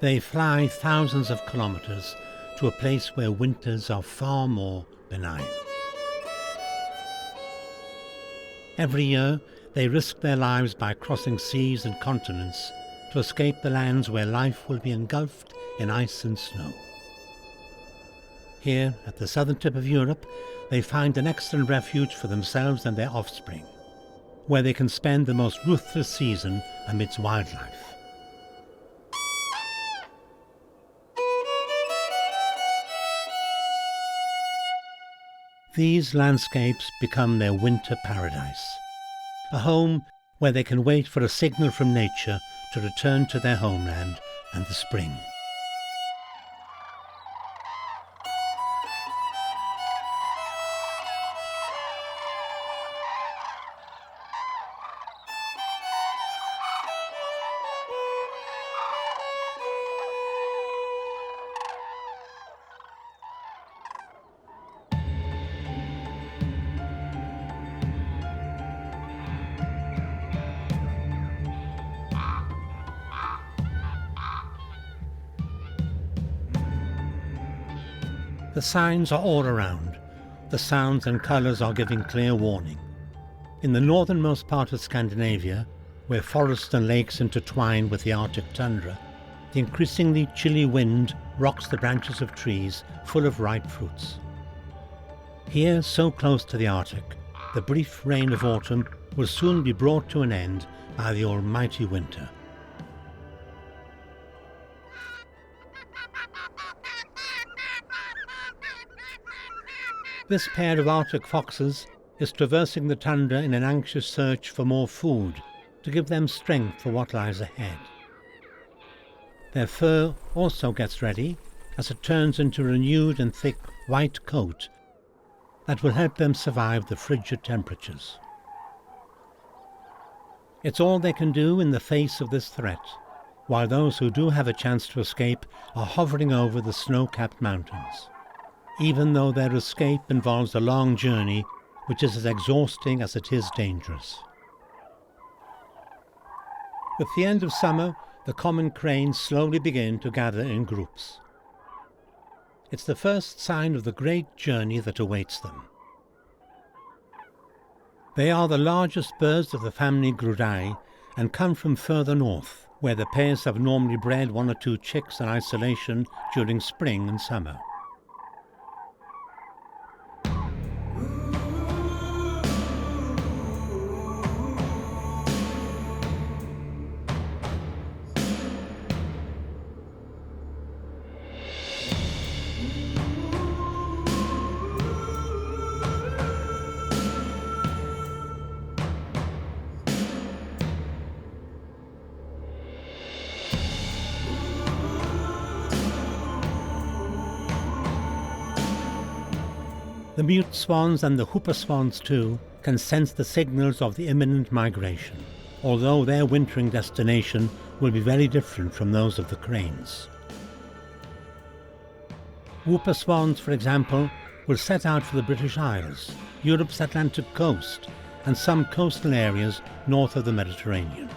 They fly thousands of kilometers to a place where winters are far more benign. Every year, they risk their lives by crossing seas and continents to escape the lands where life will be engulfed in ice and snow. Here, at the southern tip of Europe, they find an excellent refuge for themselves and their offspring, where they can spend the most ruthless season amidst wildlife. These landscapes become their winter paradise, a home where they can wait for a signal from nature to return to their homeland and the spring. The signs are all around. The sounds and colours are giving clear warning. In the northernmost part of Scandinavia, where forests and lakes intertwine with the Arctic tundra, the increasingly chilly wind rocks the branches of trees full of ripe fruits. Here, so close to the Arctic, the brief reign of autumn will soon be brought to an end by the almighty winter. This pair of Arctic foxes is traversing the tundra in an anxious search for more food to give them strength for what lies ahead. Their fur also gets ready as it turns into a renewed and thick white coat that will help them survive the frigid temperatures. It's all they can do in the face of this threat, while those who do have a chance to escape are hovering over the snow-capped mountains, even though their escape involves a long journey which is as exhausting as it is dangerous. With the end of summer, the common cranes slowly begin to gather in groups. It's the first sign of the great journey that awaits them. They are the largest birds of the family Grudae and come from further north, where the pairs have normally bred one or two chicks in isolation during spring and summer. The mute swans and the whooper swans too can sense the signals of the imminent migration, although their wintering destination will be very different from those of the cranes. Whooper swans, for example, will set out for the British Isles, Europe's Atlantic coast, and some coastal areas north of the Mediterranean.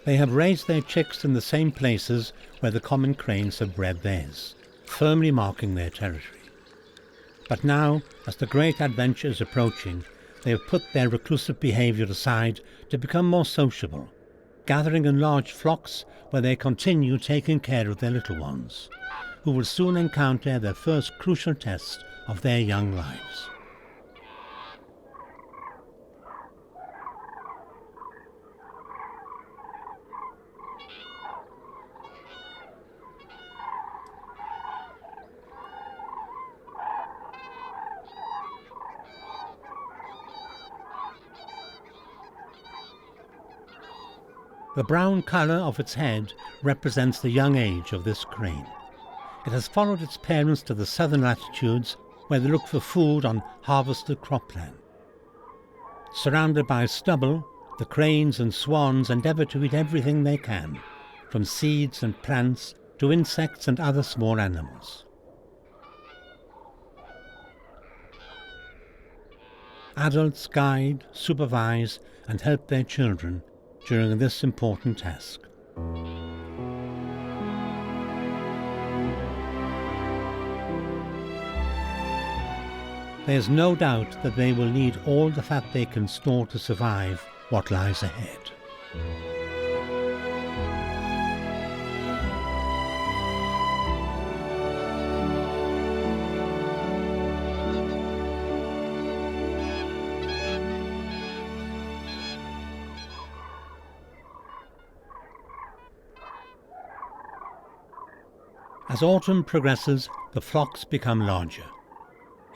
They have raised their chicks in the same places where the common cranes have bred theirs, firmly marking their territory. But now, as the great adventure is approaching, they have put their reclusive behaviour aside to become more sociable, gathering in large flocks where they continue taking care of their little ones, who will soon encounter their first crucial test of their young lives. The brown colour of its head represents the young age of this crane. It has followed its parents to the southern latitudes where they look for food on harvested cropland. Surrounded by stubble, the cranes and swans endeavour to eat everything they can, from seeds and plants to insects and other small animals. Adults guide, supervise and help their children during this important task. There is no doubt that they will need all the fat they can store to survive what lies ahead. As autumn progresses, the flocks become larger.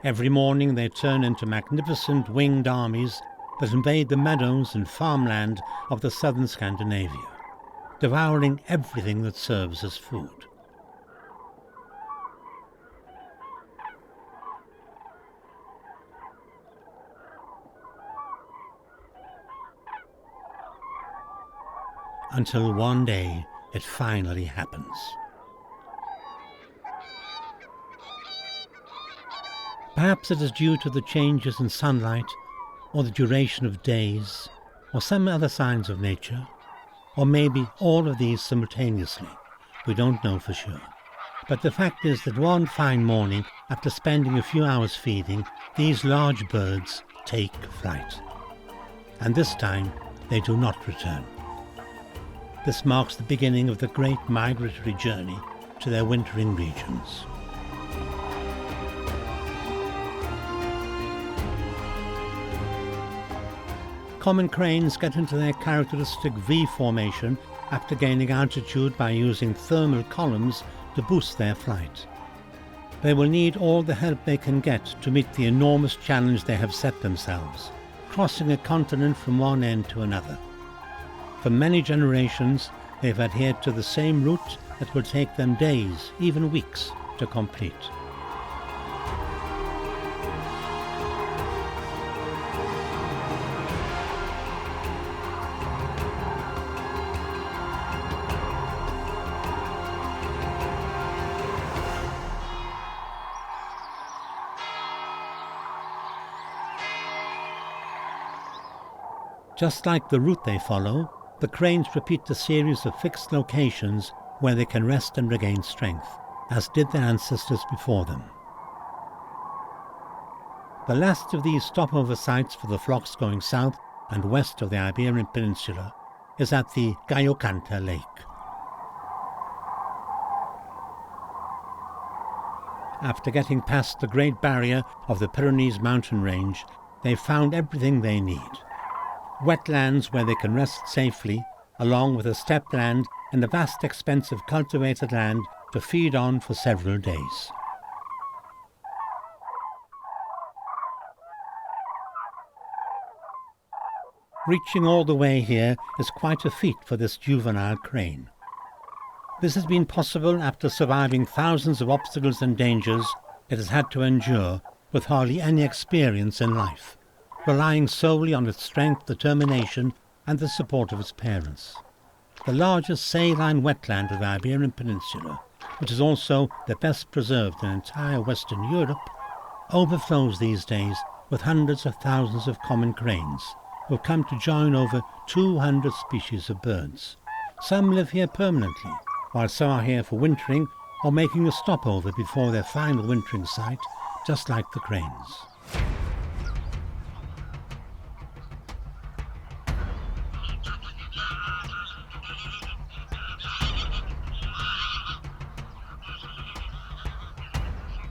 Every morning they turn into magnificent winged armies that invade the meadows and farmland of the southern Scandinavia, devouring everything that serves as food. Until one day it finally happens. Perhaps it is due to the changes in sunlight, or the duration of days, or some other signs of nature, or maybe all of these simultaneously. We don't know for sure. But the fact is that one fine morning, after spending a few hours feeding, these large birds take flight. And this time they do not return. This marks the beginning of the great migratory journey to their wintering regions. Common cranes get into their characteristic V formation after gaining altitude by using thermal columns to boost their flight. They will need all the help they can get to meet the enormous challenge they have set themselves, crossing a continent from one end to another. For many generations, they've adhered to the same route that will take them days, even weeks, to complete. Just like the route they follow, the cranes repeat a series of fixed locations where they can rest and regain strength, as did their ancestors before them. The last of these stopover sites for the flocks going south and west of the Iberian Peninsula is at the Gallocanta Lake. After getting past the Great Barrier of the Pyrenees mountain range, they've found everything they need. Wetlands where they can rest safely, along with a steppe land and a vast expanse of cultivated land to feed on for several days. Reaching all the way here is quite a feat for this juvenile crane. This has been possible after surviving thousands of obstacles and dangers it has had to endure with hardly any experience in life, relying solely on its strength, determination and the support of its parents. The largest saline wetland of the Iberian Peninsula, which is also the best preserved in entire Western Europe, overflows these days with hundreds of thousands of common cranes who have come to join over 200 species of birds. Some live here permanently, while some are here for wintering or making a stopover before their final wintering site, just like the cranes.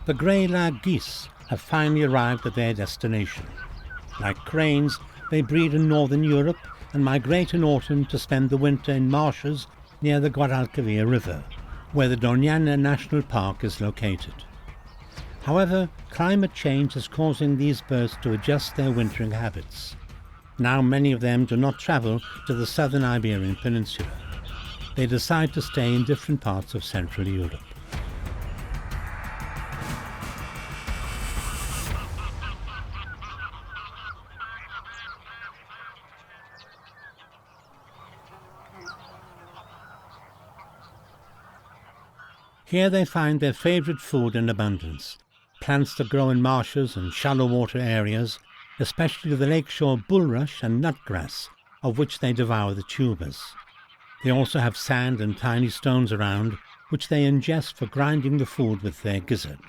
The grey-lag geese have finally arrived at their destination. Like cranes, they breed in northern Europe and migrate in autumn to spend the winter in marshes near the Guadalquivir River, where the Doñana National Park is located. However, climate change is causing these birds to adjust their wintering habits. Now many of them do not travel to the southern Iberian Peninsula. They decide to stay in different parts of Central Europe. Here they find their favourite food in abundance, plants that grow in marshes and shallow water areas, especially the lakeshore bulrush and nutgrass, of which they devour the tubers. They also have sand and tiny stones around, which they ingest for grinding the food with their gizzard.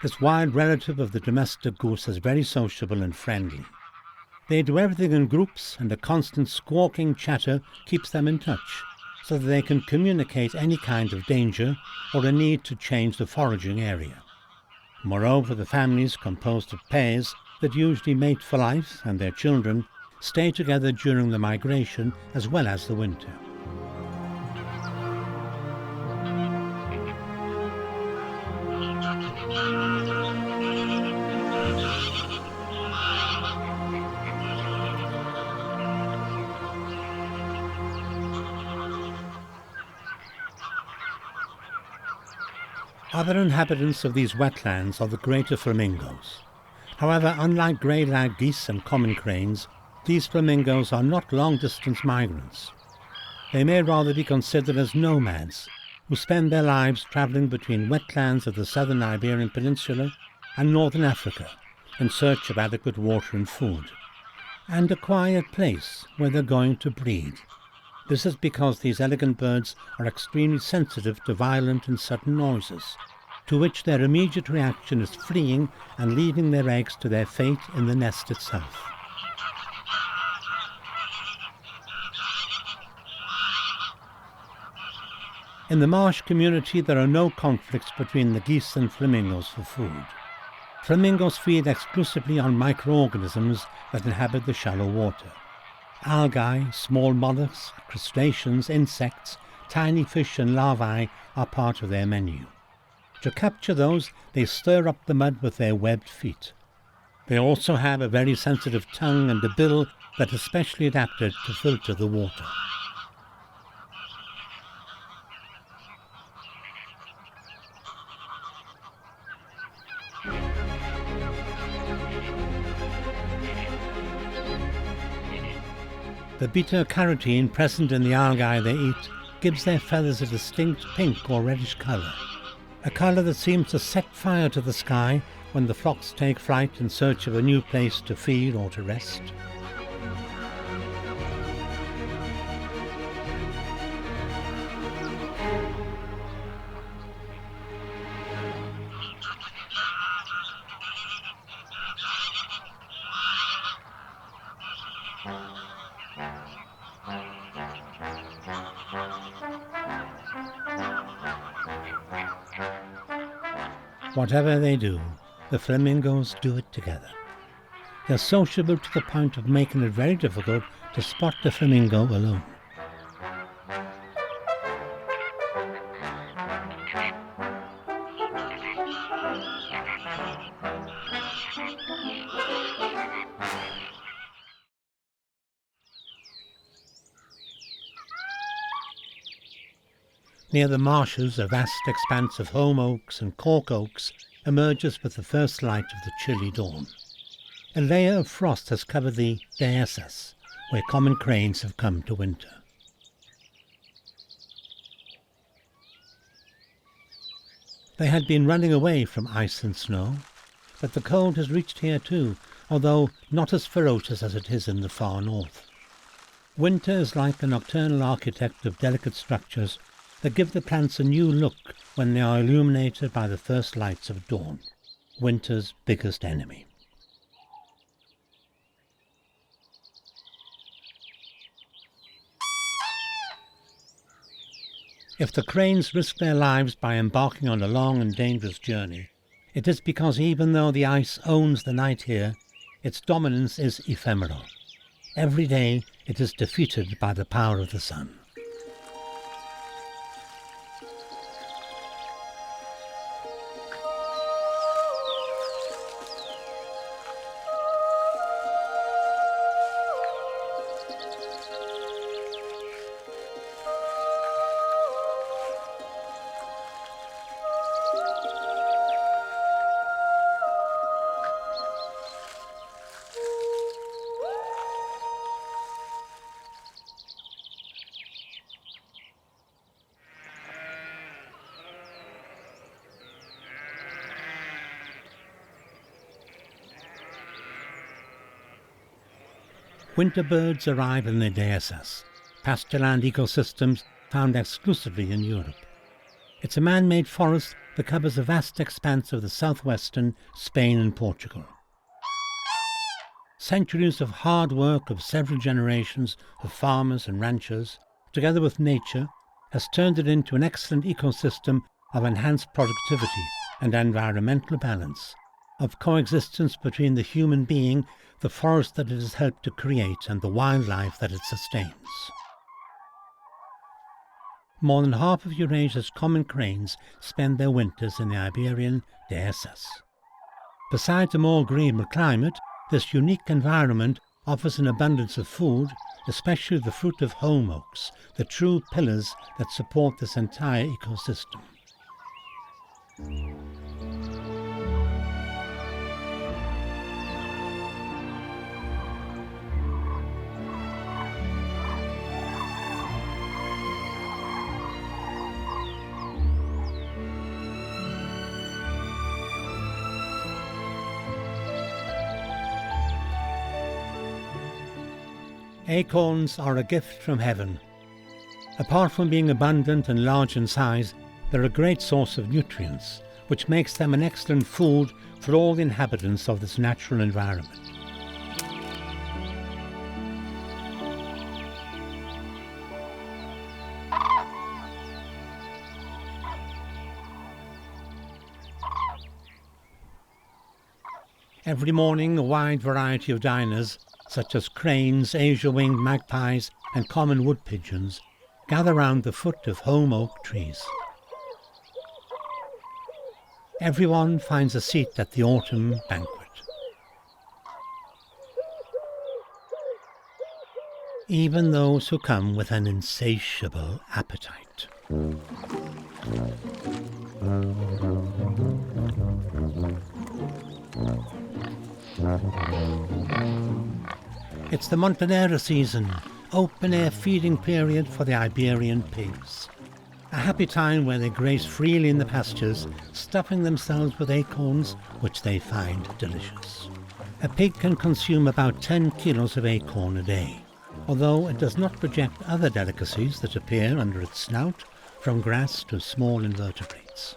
This wild relative of the domestic goose is very sociable and friendly. They do everything in groups, and a constant squawking chatter keeps them in touch, so that they can communicate any kind of danger or a need to change the foraging area. Moreover, the families, composed of pairs that usually mate for life, and their children stay together during the migration as well as the winter. Other inhabitants of these wetlands are the greater flamingos. However, unlike grey-lag geese and common cranes, these flamingos are not long-distance migrants. They may rather be considered as nomads, who spend their lives travelling between wetlands of the southern Iberian Peninsula and northern Africa in search of adequate water and food, and a quiet place where they're going to breed. This is because these elegant birds are extremely sensitive to violent and sudden noises, to which their immediate reaction is fleeing and leaving their eggs to their fate in the nest itself. In the marsh community, there are no conflicts between the geese and flamingos for food. Flamingos feed exclusively on microorganisms that inhabit the shallow water. Algae, small mollusks, crustaceans, insects, tiny fish and larvae are part of their menu. To capture those, they stir up the mud with their webbed feet. They also have a very sensitive tongue and a bill that is specially adapted to filter the water. The beta-carotene present in the algae they eat gives their feathers a distinct pink or reddish colour, a colour that seems to set fire to the sky when the flocks take flight in search of a new place to feed or to rest. Whatever they do, the flamingos do it together. They're sociable to the point of making it very difficult to spot the flamingo alone. Near the marshes, a vast expanse of holm oaks and cork oaks emerges with the first light of the chilly dawn. A layer of frost has covered the Dehesas, where common cranes have come to winter. They had been running away from ice and snow, but the cold has reached here too, although not as ferocious as it is in the far north. Winter is like a nocturnal architect of delicate structures that give the plants a new look when they are illuminated by the first lights of dawn, winter's biggest enemy. If the cranes risk their lives by embarking on a long and dangerous journey, it is because even though the ice owns the night here, its dominance is ephemeral. Every day it is defeated by the power of the sun. winter birds arrive in the Dehesas, pastureland ecosystems found exclusively in Europe. It's a man-made forest that covers a vast expanse of the southwestern Spain and Portugal. Centuries of hard work of several generations of farmers and ranchers, together with nature, has turned it into an excellent ecosystem of enhanced productivity and environmental balance, of coexistence between the human being, the forest that it has helped to create, and the wildlife that it sustains. More than half of Eurasia's common cranes spend their winters in the Iberian Peninsula. Besides a more agreeable climate, this unique environment offers an abundance of food, especially the fruit of home oaks, the true pillars that support this entire ecosystem. Acorns are a gift from heaven. Apart from being abundant and large in size, they're a great source of nutrients, which makes them an excellent food for all the inhabitants of this natural environment. Every morning, a wide variety of diners, such as cranes, Asia-winged magpies, and common wood pigeons, gather round the foot of home oak trees. Everyone finds a seat at the autumn banquet. Even those who come with an insatiable appetite. It's the Montanera season, open-air feeding period for the Iberian pigs. A happy time where they graze freely in the pastures, stuffing themselves with acorns, which they find delicious. A pig can consume about 10 kilos of acorn a day, although it does not project other delicacies that appear under its snout, from grass to small invertebrates.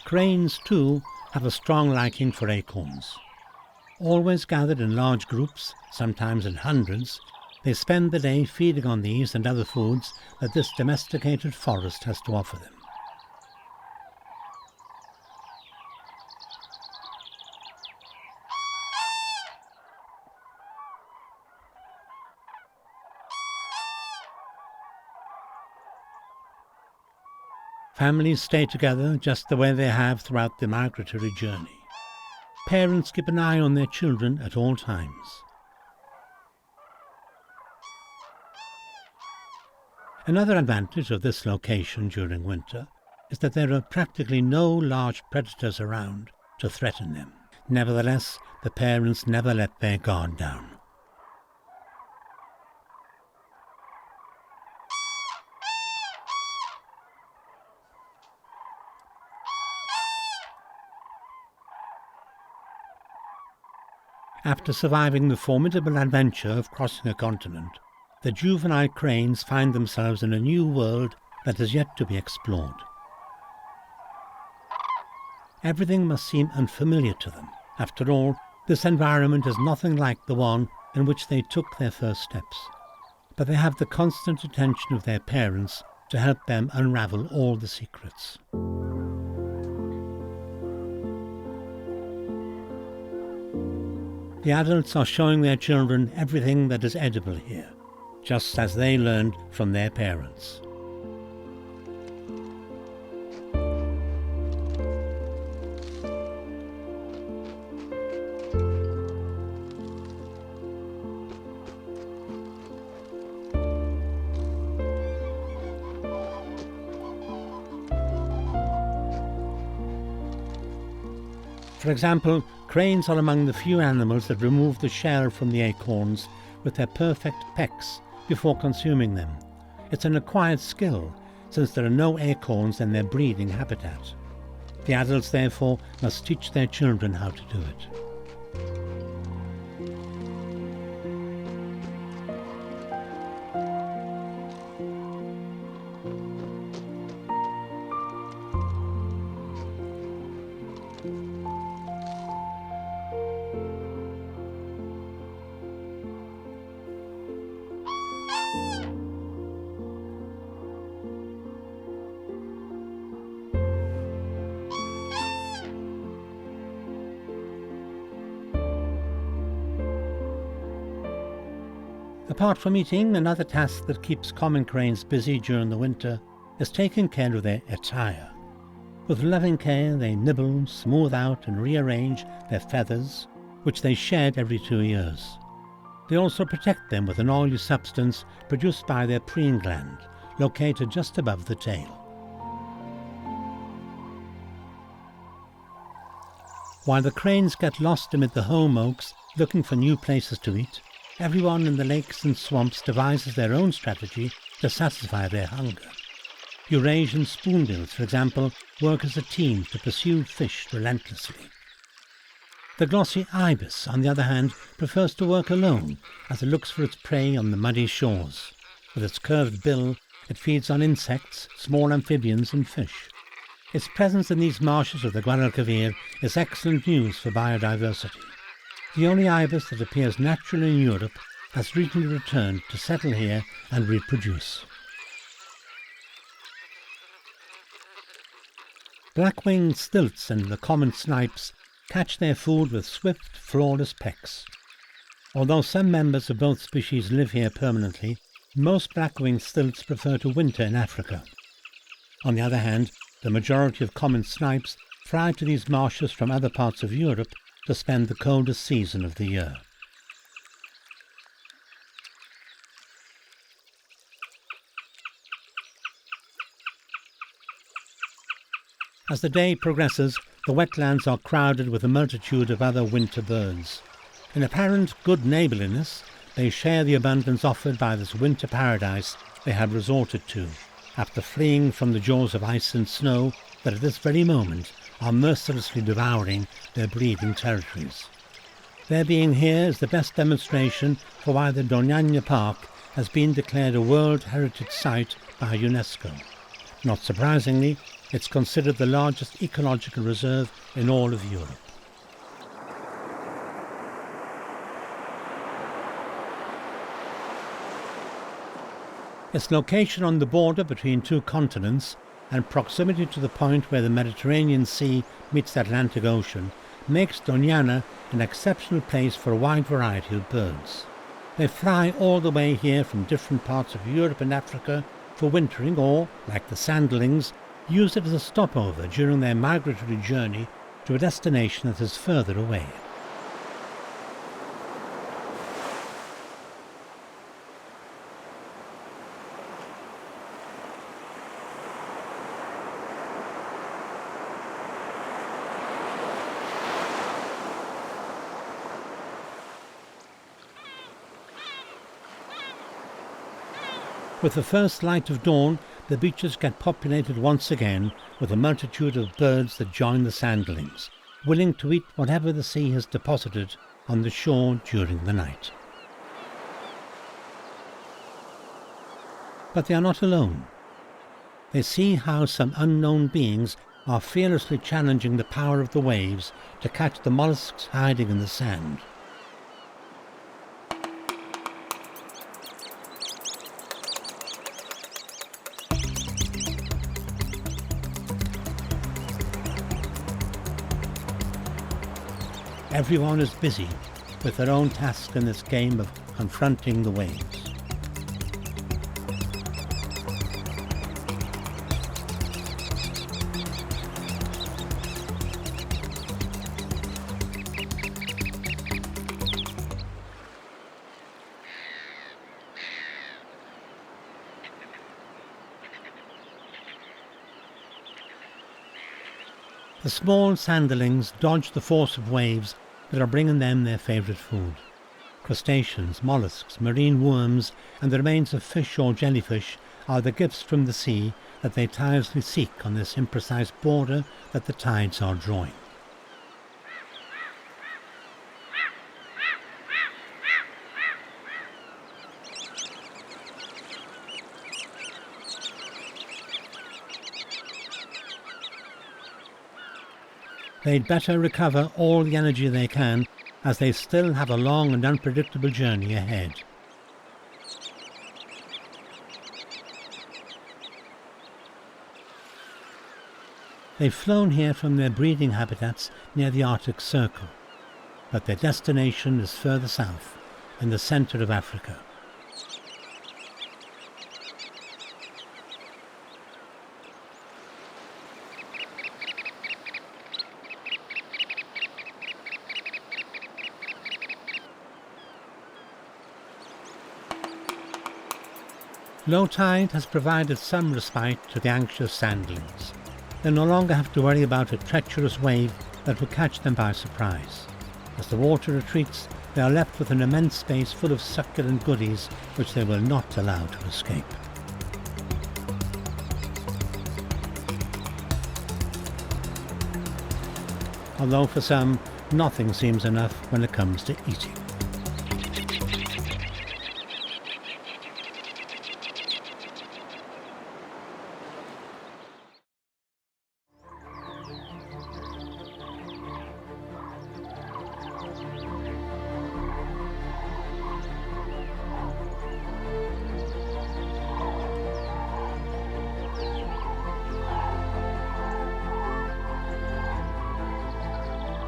Cranes, too, have a strong liking for acorns. Always gathered in large groups, sometimes in hundreds, they spend the day feeding on these and other foods that this domesticated forest has to offer them. Families stay together just the way they have throughout the migratory journey. Parents keep an eye on their children at all times. Another advantage of this location during winter is that there are practically no large predators around to threaten them. Nevertheless, the parents never let their guard down. After surviving the formidable adventure of crossing a continent, the juvenile cranes find themselves in a new world that is yet to be explored. Everything must seem unfamiliar to them. After all, this environment is nothing like the one in which they took their first steps. But they have the constant attention of their parents to help them unravel all the secrets. The adults are showing their children everything that is edible here, just as they learned from their parents. For example, cranes are among the few animals that remove the shell from the acorns with their perfect pecks before consuming them. It's an acquired skill, since there are no acorns in their breeding habitat. The adults, therefore, must teach their children how to do it. Apart from eating, another task that keeps common cranes busy during the winter is taking care of their attire. With loving care, they nibble, smooth out and rearrange their feathers, which they shed every 2 years. They also protect them with an oily substance produced by their preen gland, located just above the tail. While the cranes get lost amid the home oaks looking for new places to eat, everyone in the lakes and swamps devises their own strategy to satisfy their hunger. Eurasian spoonbills, for example, work as a team to pursue fish relentlessly. The glossy ibis, on the other hand, prefers to work alone as it looks for its prey on the muddy shores. With its curved bill, it feeds on insects, small amphibians and fish. Its presence in these marshes of the Guadalquivir is excellent news for biodiversity. The only ibis that appears naturally in Europe has recently returned to settle here and reproduce. Black-winged stilts and the common snipes catch their food with swift, flawless pecks. Although some members of both species live here permanently, most black-winged stilts prefer to winter in Africa. On the other hand, the majority of common snipes fly to these marshes from other parts of Europe to spend the coldest season of the year. As the day progresses, the wetlands are crowded with a multitude of other winter birds. In apparent good neighbourliness, they share the abundance offered by this winter paradise they have resorted to, after fleeing from the jaws of ice and snow that at this very moment are mercilessly devouring their breeding territories. Their being here is the best demonstration for why the Doñana Park has been declared a World Heritage Site by UNESCO. Not surprisingly, it's considered the largest ecological reserve in all of Europe. Its location on the border between two continents and proximity to the point where the Mediterranean Sea meets the Atlantic Ocean makes Doñana an exceptional place for a wide variety of birds. They fly all the way here from different parts of Europe and Africa for wintering or, like the sanderlings, use it as a stopover during their migratory journey to a destination that is further away. With the first light of dawn, the beaches get populated once again with a multitude of birds that join the sanderlings, willing to eat whatever the sea has deposited on the shore during the night. But they are not alone. They see how some unknown beings are fearlessly challenging the power of the waves to catch the mollusks hiding in the sand. Everyone is busy with their own task in this game of confronting the waves. The small sanderlings dodge the force of waves that are bringing them their favourite food. Crustaceans, mollusks, marine worms and the remains of fish or jellyfish are the gifts from the sea that they tirelessly seek on this imprecise border that the tides are drawing. They'd better recover all the energy they can, as they still have a long and unpredictable journey ahead. They've flown here from their breeding habitats near the Arctic Circle, but their destination is further south, in the centre of Africa. Low tide has provided some respite to the anxious sandlings. They no longer have to worry about a treacherous wave that will catch them by surprise. As the water retreats, they are left with an immense space full of succulent goodies which they will not allow to escape. Although for some, nothing seems enough when it comes to eating.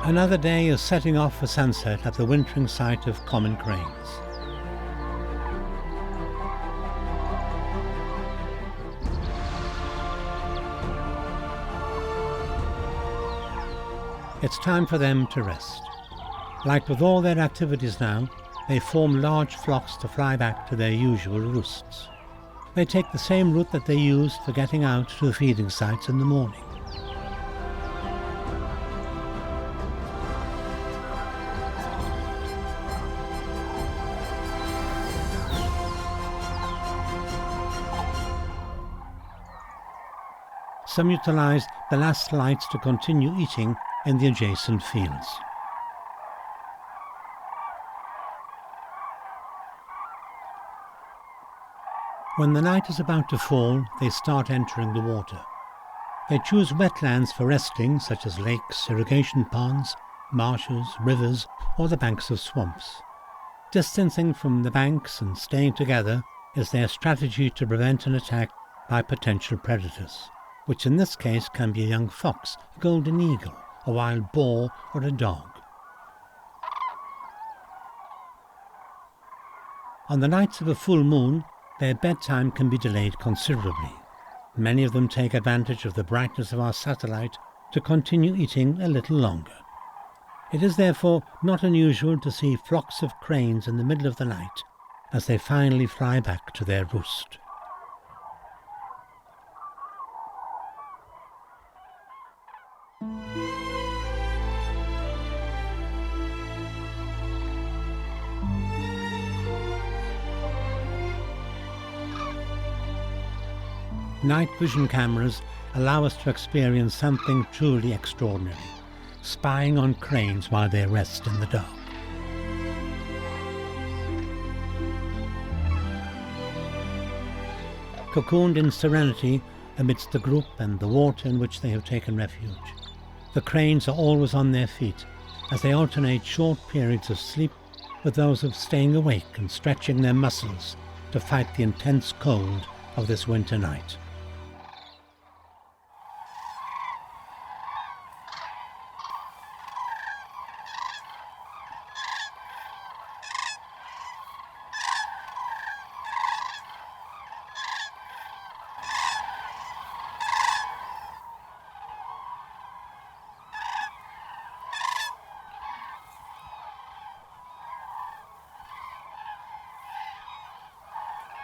Another day is setting off for sunset at the wintering site of common cranes. It's time for them to rest. Like with all their activities now, they form large flocks to fly back to their usual roosts. They take the same route that they used for getting out to the feeding sites in the morning. Some utilize the last lights to continue eating in the adjacent fields. When the night is about to fall, they start entering the water. They choose wetlands for resting, such as lakes, irrigation ponds, marshes, rivers, or the banks of swamps. Distancing from the banks and staying together is their strategy to prevent an attack by potential predators, which in this case can be a young fox, a golden eagle, a wild boar, or a dog. On the nights of a full moon, their bedtime can be delayed considerably. Many of them take advantage of the brightness of our satellite to continue eating a little longer. It is therefore not unusual to see flocks of cranes in the middle of the night as they finally fly back to their roost. Night vision cameras allow us to experience something truly extraordinary, spying on cranes while they rest in the dark. Cocooned in serenity amidst the group and the water in which they have taken refuge, the cranes are always on their feet as they alternate short periods of sleep with those of staying awake and stretching their muscles to fight the intense cold of this winter night.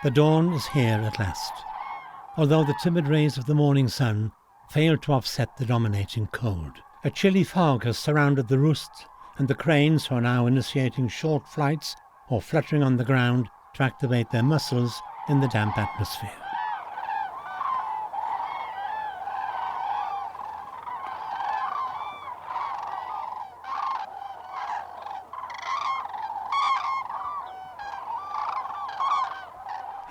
The dawn is here at last, although the timid rays of the morning sun fail to offset the dominating cold. A chilly fog has surrounded the roosts, and the cranes are now initiating short flights or fluttering on the ground to activate their muscles in the damp atmosphere.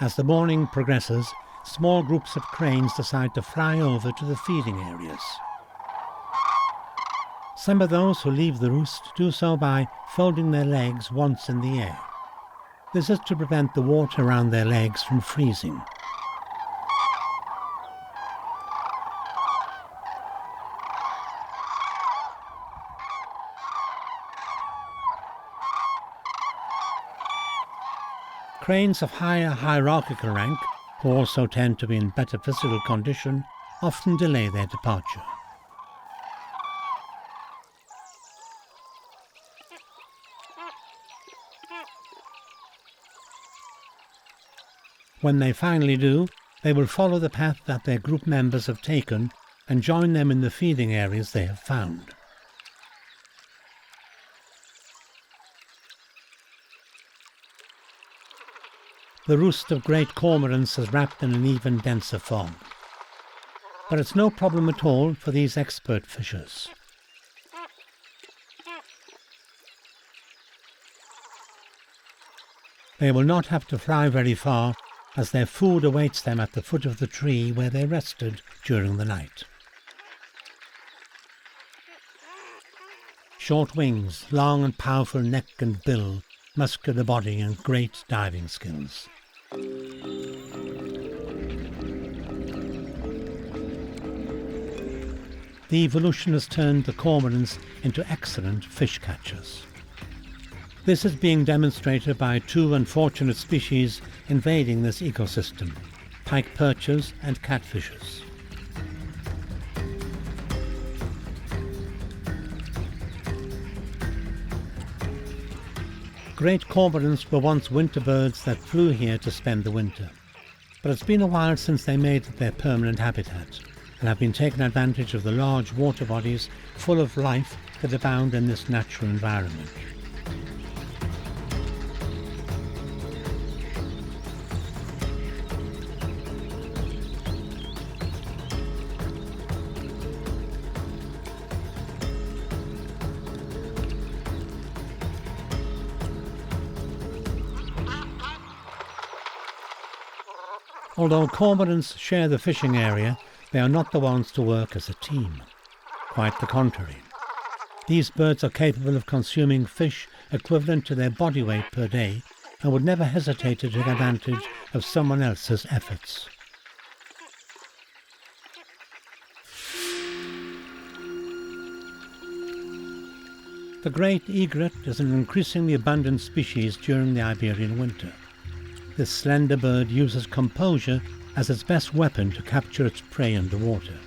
As the morning progresses, small groups of cranes decide to fly over to the feeding areas. Some of those who leave the roost do so by folding their legs once in the air. This is to prevent the water around their legs from freezing. Cranes of higher hierarchical rank, who also tend to be in better physical condition, often delay their departure. When they finally do, they will follow the path that their group members have taken and join them in the feeding areas they have found. The roost of great cormorants is wrapped in an even denser fog. But it's no problem at all for these expert fishers. They will not have to fly very far, as their food awaits them at the foot of the tree where they rested during the night. Short wings, long and powerful neck and bill, muscular body and great diving skills. The evolution has turned the cormorants into excellent fish catchers. This is being demonstrated by two unfortunate species invading this ecosystem, pike perchers and catfishes. Great cormorants were once winter birds that flew here to spend the winter, but it's been a while since they made it their permanent habitat and have been taken advantage of the large water bodies full of life that abound in this natural environment. Although cormorants share the fishing area, they are not the ones to work as a team. Quite the contrary. These birds are capable of consuming fish equivalent to their body weight per day and would never hesitate to take advantage of someone else's efforts. The great egret is an increasingly abundant species during the Iberian winter. This slender bird uses composure as its best weapon to capture its prey underwater.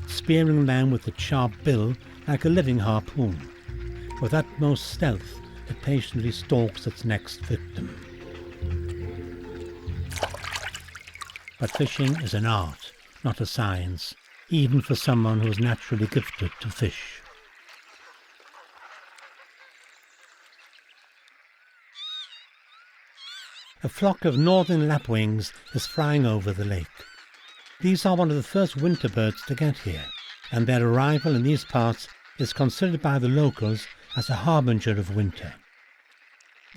Spearing them with its sharp bill like a living harpoon. With utmost stealth, it patiently stalks its next victim. But fishing is an art, not a science, even for someone who is naturally gifted to fish. A flock of northern lapwings is flying over the lake. These are one of the first winter birds to get here, and their arrival in these parts is considered by the locals as a harbinger of winter.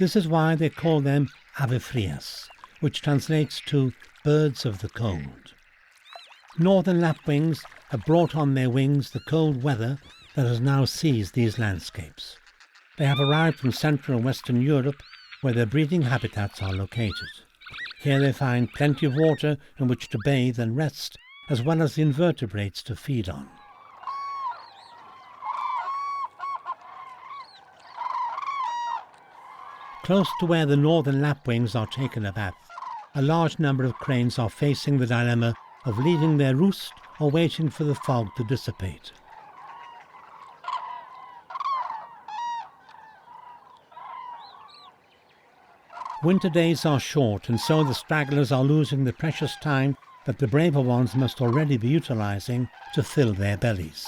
This is why they call them ave frias, which translates to birds of the cold. Northern lapwings have brought on their wings the cold weather that has now seized these landscapes. They have arrived from Central and Western Europe, where their breeding habitats are located. Here they find plenty of water in which to bathe and rest, as well as the invertebrates to feed on. Close to where the northern lapwings are taken a bath, a large number of cranes are facing the dilemma of leaving their roost or waiting for the fog to dissipate. Winter days are short, and so the stragglers are losing the precious time that the braver ones must already be utilizing to fill their bellies.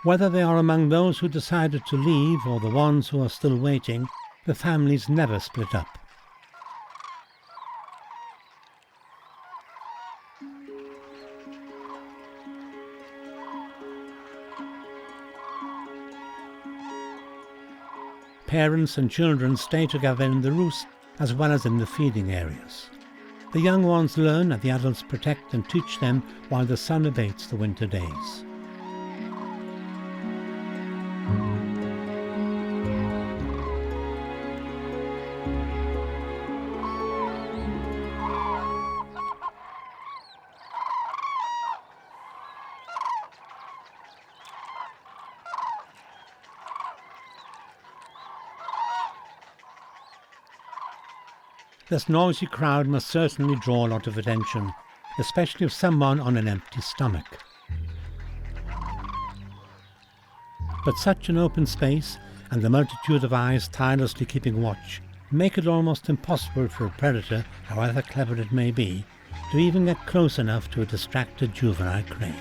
Whether they are among those who decided to leave or the ones who are still waiting, the families never split up. Parents and children stay together in the roost as well as in the feeding areas. The young ones learn that the adults protect and teach them while the sun abates the winter days. This noisy crowd must certainly draw a lot of attention, especially if someone on an empty stomach. But such an open space and the multitude of eyes tirelessly keeping watch make it almost impossible for a predator, however clever it may be, to even get close enough to a distracted juvenile crane.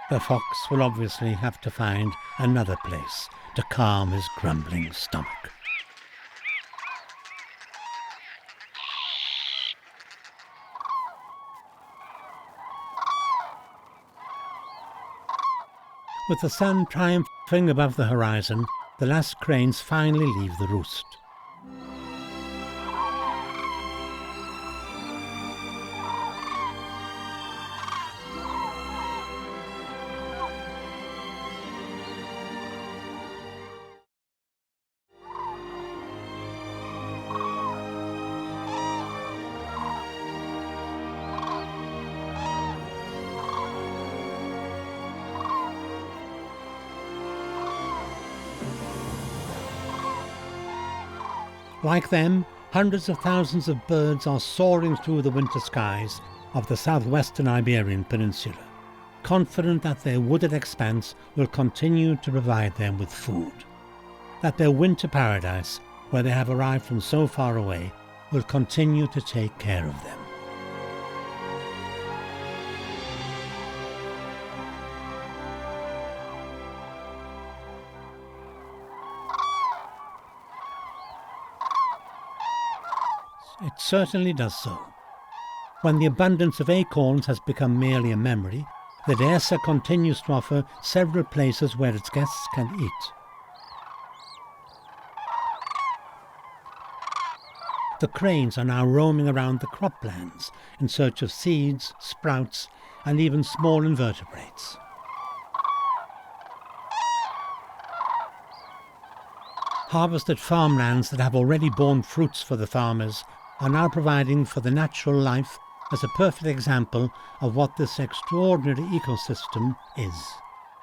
The fox will obviously have to find another place to calm his grumbling stomach. With the sun triumphing above the horizon, the last cranes finally leave the roost. Like them, hundreds of thousands of birds are soaring through the winter skies of the southwestern Iberian Peninsula, confident that their wooded expanse will continue to provide them with food, that their winter paradise, where they have arrived from so far away, will continue to take care of them. It certainly does so. When the abundance of acorns has become merely a memory, the Dehesa continues to offer several places where its guests can eat. The cranes are now roaming around the croplands in search of seeds, sprouts, and even small invertebrates. Harvested farmlands that have already borne fruits for the farmers are now providing for the natural life as a perfect example of what this extraordinary ecosystem is,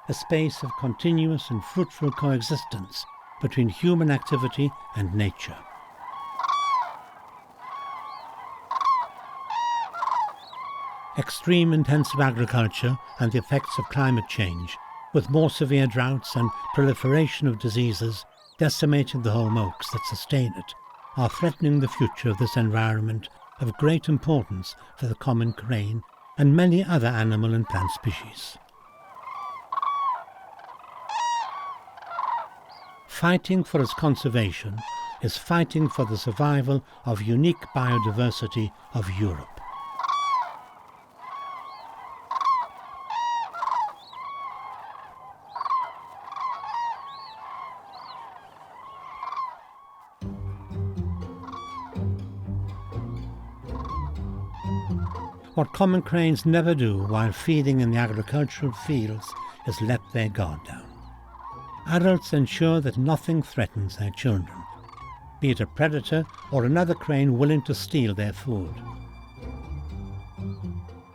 a space of continuous and fruitful coexistence between human activity and nature. Extreme intensive agriculture and the effects of climate change, with more severe droughts and proliferation of diseases decimating the home oaks that sustain it, are threatening the future of this environment of great importance for the common crane and many other animal and plant species. Fighting for its conservation is fighting for the survival of unique biodiversity of Europe. What common cranes never do while feeding in the agricultural fields is let their guard down. Adults ensure that nothing threatens their children, be it a predator or another crane willing to steal their food.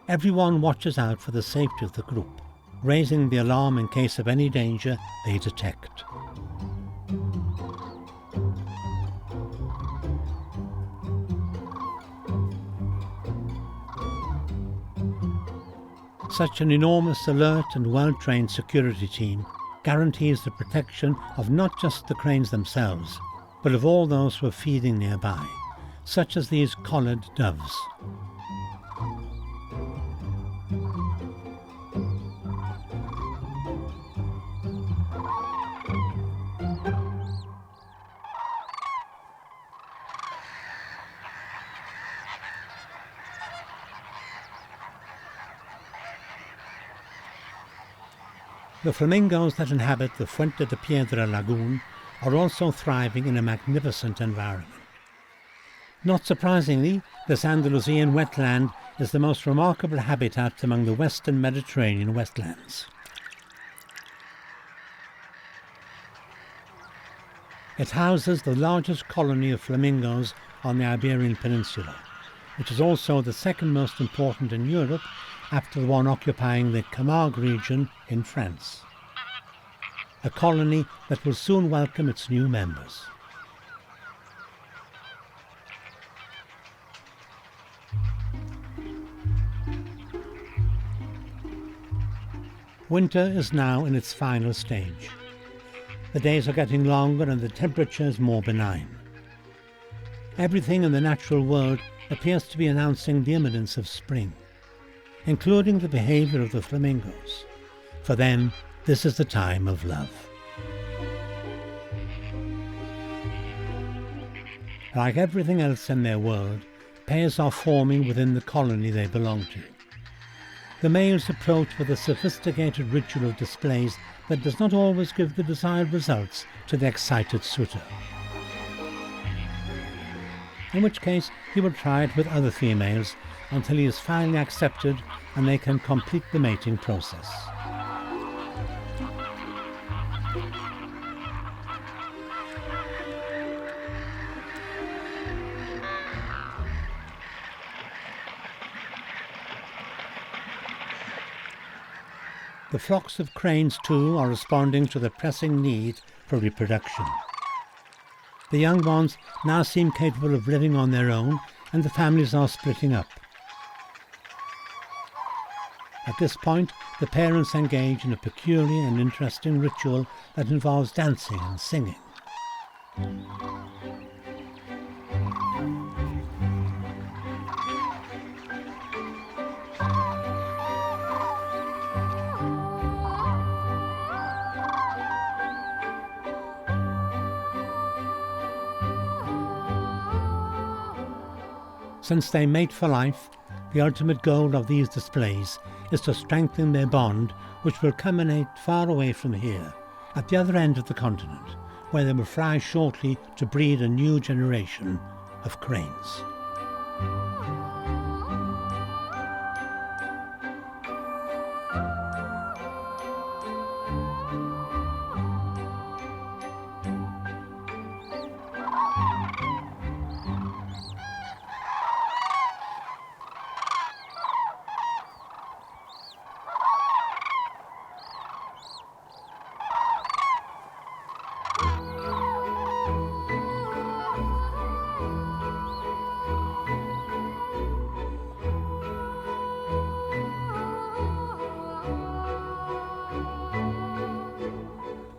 Everyone watches out for the safety of the group, raising the alarm in case of any danger they detect. Such an enormous, alert and well-trained security team guarantees the protection of not just the cranes themselves, but of all those who are feeding nearby, such as these collared doves. The flamingos that inhabit the Fuente de Piedra lagoon are also thriving in a magnificent environment. Not surprisingly, this Andalusian wetland is the most remarkable habitat among the western Mediterranean wetlands. It houses the largest colony of flamingos on the Iberian Peninsula, which is also the second most important in Europe after the one occupying the Camargue region in France. A colony that will soon welcome its new members. Winter is now in its final stage. The days are getting longer and the temperatures more benign. Everything in the natural world appears to be announcing the imminence of spring, including the behavior of the flamingos. For them, this is the time of love. Like everything else in their world, pairs are forming within the colony they belong to. The males approach with a sophisticated ritual of displays that does not always give the desired results to the excited suitor. In which case he will try it with other females until he is finally accepted and they can complete the mating process. The flocks of cranes, too, are responding to the pressing need for reproduction. The young ones now seem capable of living on their own, and the families are splitting up. At this point, the parents engage in a peculiar and interesting ritual that involves dancing and singing. Since they mate for life, the ultimate goal of these displays is to strengthen their bond, which will culminate far away from here, at the other end of the continent, where they will fly shortly to breed a new generation of cranes.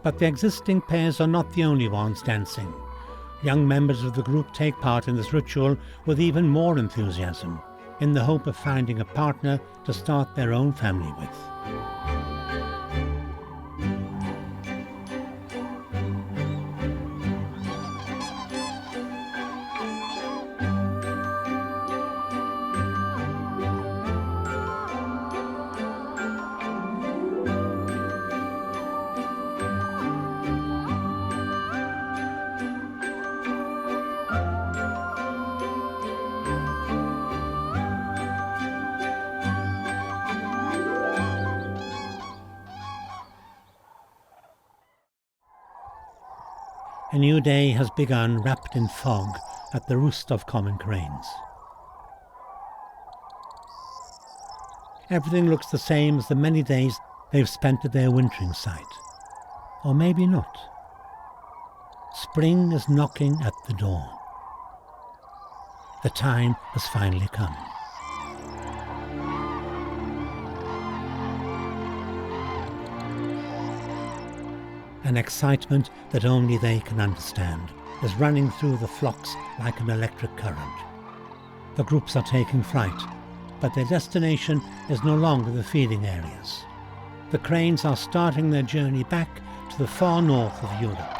But the existing pairs are not the only ones dancing. Young members of the group take part in this ritual with even more enthusiasm, in the hope of finding a partner to start their own family with. A new day has begun wrapped in fog at the roost of common cranes. Everything looks the same as the many days they've spent at their wintering site. Or maybe not. Spring is knocking at the door. The time has finally come. An excitement that only they can understand is running through the flocks like an electric current. The groups are taking flight, but their destination is no longer the feeding areas. The cranes are starting their journey back to the far north of Europe.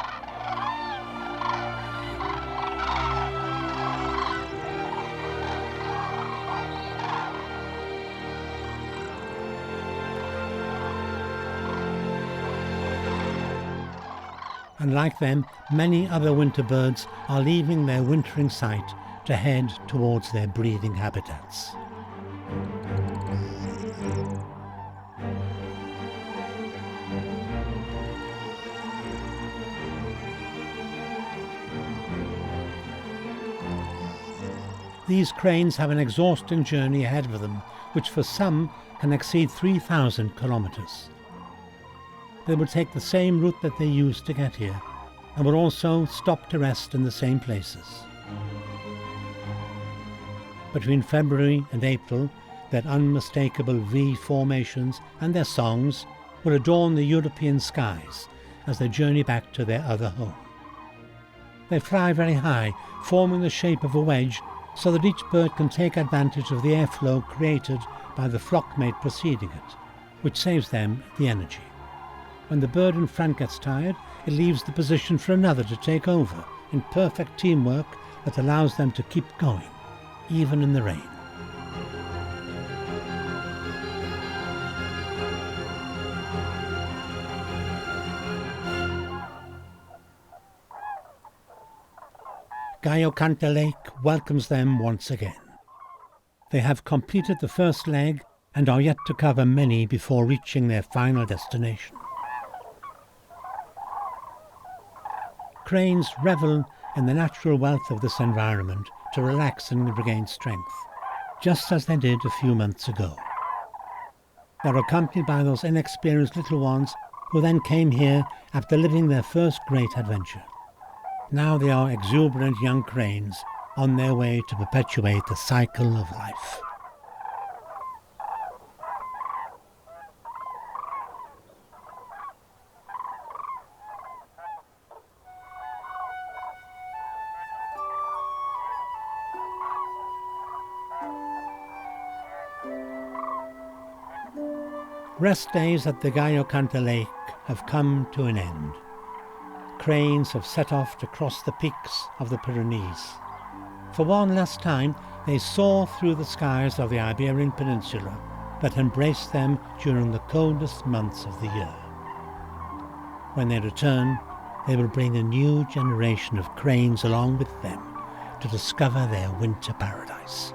and like them, many other winter birds are leaving their wintering site to head towards their breeding habitats. These cranes have an exhausting journey ahead of them, which for some can exceed 3,000 kilometers. They will take the same route that they used to get here, and will also stop to rest in the same places. Between February and April, their unmistakable V formations and their songs will adorn the European skies as they journey back to their other home. They fly very high, forming the shape of a wedge, so that each bird can take advantage of the airflow created by the flockmate preceding it, which saves them the energy. When the bird in front gets tired, it leaves the position for another to take over, in perfect teamwork that allows them to keep going, even in the rain. Gayokanta Lake welcomes them once again. They have completed the first leg and are yet to cover many before reaching their final destination. Cranes revel in the natural wealth of this environment to relax and regain strength, just as they did a few months ago. They're accompanied by those inexperienced little ones who then came here after living their first great adventure. Now they are exuberant young cranes on their way to perpetuate the cycle of life. Rest days at the Gayokanta Lake have come to an end. Cranes have set off to cross the peaks of the Pyrenees. For one last time, they soar through the skies of the Iberian Peninsula that embrace them during the coldest months of the year. When they return, they will bring a new generation of cranes along with them to discover their winter paradise.